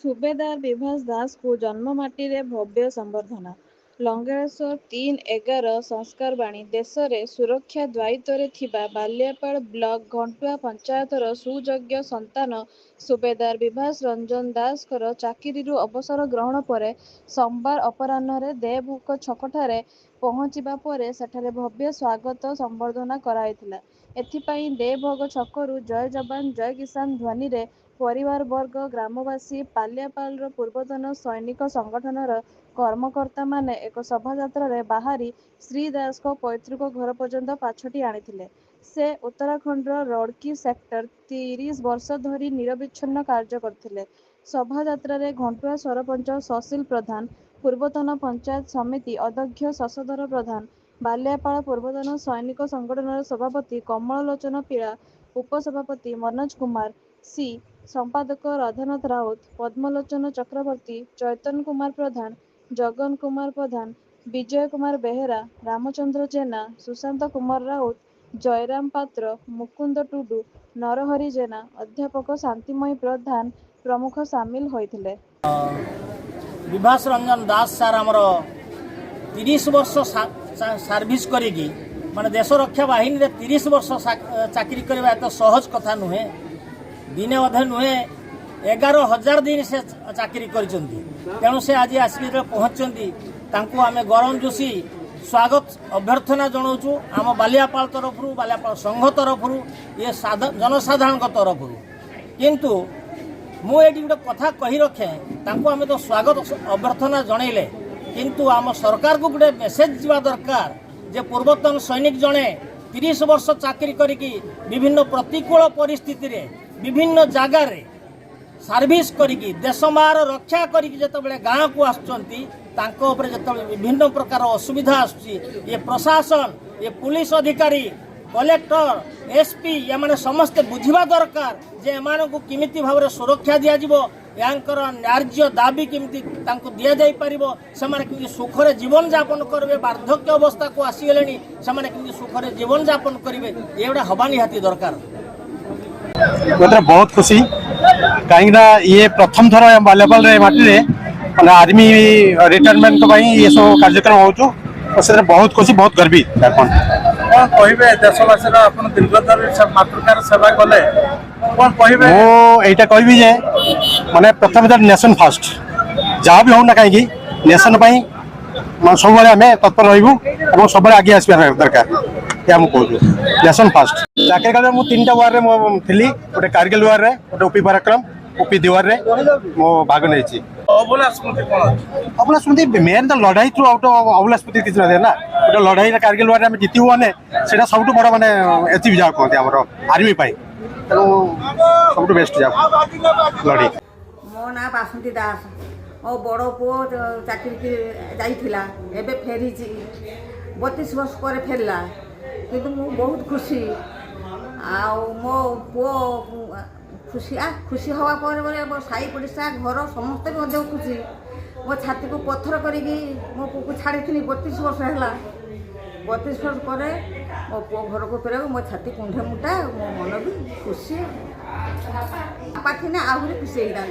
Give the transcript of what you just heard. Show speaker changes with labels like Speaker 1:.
Speaker 1: ସୁବେଦାର ବିଭାସ ଦାସଙ୍କୁ ଜନ୍ମମାଟିରେ ଭବ୍ୟ ସମ୍ବର୍ଦ୍ଧନା। ଲଙ୍ଗଳେଶ୍ୱର 3/11 ସଂସ୍କାରବାଣୀ ଦେଶରେ ସୁରକ୍ଷା ଦାୟିତ୍ୱରେ ଥିବା ବାଲିଆପାଳ ବ୍ଲକ ଘଣ୍ଟୁଆ ପଞ୍ଚାୟତର ସୁଯୋଗ୍ୟ ସନ୍ତାନ ସୁବେଦାର ବିଭାସ ରଞ୍ଜନ ଦାସଙ୍କର ଚାକିରିରୁ ଅବସର ଗ୍ରହଣ ପରେ ସୋମବାର ଅପରାହ୍ନରେ ଦେବଭୋଗ ଛକଠାରେ ପହଞ୍ଚିବା ପରେ ସେଠାରେ ଭବ୍ୟ ସ୍ୱାଗତ ସମ୍ବର୍ଦ୍ଧନା କରାଯାଇଥିଲା। ଏଥିପାଇଁ ଦେବଭୋଗ ଛକରୁ ଜୟ ଯବାନ ଜୟ କିଷାନ ଧ୍ୱନିରେ ପରିବାରବର୍ଗ, ଗ୍ରାମବାସୀ, ବାଲିଆପାଳର ପୂର୍ବତନ ସୈନିକ ସଂଗଠନର କର୍ମକର୍ତ୍ତାମାନେ ଏକ ଶୋଭାଯାତ୍ରାରେ ବାହାରି ଶ୍ରୀ ଦାସଙ୍କ ପୈତୃକ ଘର ପର୍ଯ୍ୟନ୍ତ ପାଛୋଟି ଆଣିଥିଲେ। ସେ ଉତ୍ତରାଖଣ୍ଡର ରୋଡ଼କି ସେକ୍ଟର 30 ବର୍ଷ ଧରି ନିରବଚ୍ଛିନ୍ନ କାର୍ଯ୍ୟ କରିଥିଲେ। ଶୋଭାଯାତ୍ରାରେ ଘଣ୍ଟୁଆ ସରପଞ୍ଚ ସସିଲ ପ୍ରଧାନ, ପୂର୍ବତନ ପଞ୍ଚାୟତ ସମିତି ଅଧ୍ୟକ୍ଷ ଶଶଧର ପ୍ରଧାନ, ବାଲିଆପାଳ ପୂର୍ବତନ ସୈନିକ ସଂଗଠନର ସଭାପତି କମଳଲୋଚନ ପିଳା, ଉପସଭାପତି ମନୋଜ କୁମାର ସି, ସମ୍ପାଦକ ରାଧାନାଥ ରାଉତ, ପଦ୍ମଲୋଚନ ଚକ୍ରବର୍ତ୍ତୀ, ଚୈତନ୍ୟ କୁମାର ପ୍ରଧାନ, ଜଗନ କୁମାର ପ୍ରଧାନ, ବିଜୟ କୁମାର ବେହେରା, ରାମଚନ୍ଦ୍ର ଜେନା, ସୁଶାନ୍ତ କୁମାର ରାଉତ, ଜୟରାମ ପାତ୍ର, ମୁକୁନ୍ଦ ଟୁଡୁ, ନରହରି ଜେନା, ଅଧ୍ୟାପକ ଶାନ୍ତିମୟୀ ପ୍ରଧାନ ପ୍ରମୁଖ ସାମିଲ ହୋଇଥିଲେ।
Speaker 2: ବିଭାସ ରଞ୍ଜନ ଦାସ ସାର୍ ଆମର 30 ବର୍ଷ ସର୍ଭିସ କରିକି ମାନେ ଦେଶ ରକ୍ଷା ବାହିନୀରେ 30 ବର୍ଷ ଚାକିରି କରିବା ଏତ ସହଜ କଥା ନୁହେଁ। ଦିନେ ଅଧେ ନୁହେଁ 11,000 दिन से चाकरी କରିଛନ୍ତି। ତେଣୁ ସେ ଆଜି ଆସିକି ଯେତେବେଳେ ପହଞ୍ଚିଛନ୍ତି ତାଙ୍କୁ ଆମେ ଗରମ ଯୋଶୀ ସ୍ୱାଗତ ଅଭ୍ୟର୍ଥନା ଜଣାଉଛୁ ଆମ ବାଲିଆପାଳ ତରଫରୁ, ବାଲିଆପାଳ ସଂଘ ତରଫରୁ, ଇଏ ଜନସାଧାରଣଙ୍କ ତରଫରୁ। କିନ୍ତୁ ମୁଁ ଏଠି ଗୋଟେ କଥା କହି ରଖେ, ତାଙ୍କୁ ଆମେ ତ ସ୍ୱାଗତ ଅଭ୍ୟର୍ଥନା ଜଣାଇଲେ, କିନ୍ତୁ ଆମ ସରକାରକୁ ଗୋଟେ ମେସେଜ ଯିବା ଦରକାର ଯେ ପୂର୍ବତନ ସୈନିକ ଜଣେ 30 ବର୍ଷ ଚାକିରି କରିକି ବିଭିନ୍ନ ପ୍ରତିକୂଳ ପରିସ୍ଥିତିରେ ବିଭିନ୍ନ ଜାଗାରେ सर्विस करिकी देश मार रक्षा करिकी जेतेबेले गाँव को आसुचंती तांको उपरे जेतेबेले विभिन्न प्रकार असुविधा आसुची ये प्रशासन, ये पुलिस अधिकारी, कलेक्टर, एसपी ये माने समस्त बुझिबा दरकार जे एमानकु किमिति भाबरे सुरक्षा दिया जिवो, यांकर न्याय्य दाबी किमिति तांको दिया जाई परिबो, सेमाने किमिति सुखरे जीवन यापन करबे, वार्धक्य अवस्था को आसीगलेनी सेमाने किमिति सुखरे जीवन यापन करिवे, एवडा हबा निहाती दरकार।
Speaker 3: मतलब बहुत खुशी कहीं ये प्रथम थर बाल्यापाल माटी आर्मी रिटायरमेंट ये सब कार्यक्रम हो बहुत खुशी, बहुत गर्वित। कौन
Speaker 4: कहे देशवासी दीर्घतर मातृकार सेवा कले कौन कहे
Speaker 3: मुझा कहि जे माने प्रथम नेशन फास्ट जहाँ भी होना कहीं नेशन सब आम तत्पर रही सब आगे आसवा दरकार कहूँ नेशन फास्ट। चाकरी काल में 3टा वार्ड में थी, गोटे कारगिल वार्ड रे, गोटे उपी पराक्रम, उपी दिवार रे मो भाग नहीं। अबला स्मृति मेन तो लड़ाई थ्रू आउट अबला स्मृति किसी ना ना गोटे लड़ाई कारगिल वार्ड में जीतू मैंने सब बड़ माने एचिव जाओ कहते आम आर्मी तेणु सब बेस्ट जाओ लड़ाई।
Speaker 5: मो ना बासंती दास, मो बड़ पु चाकरी जाइथिला एबे फेरी 32 वर्ष पर फेरला, किंतु मु बहुत खुशी आ मो पुओ खुशी हवा पर मो साई पड़िशा घर समस्ते खुशी। मो छाती को पत्थर करी मो पुओ को छाड़ी 32 वर्ष है, 32 वर्ष पर मो पुओ घर को फेर मो छाती कुंठे मुटा, मो मन भी खुशी पाठी ना आहरी खुशी होता।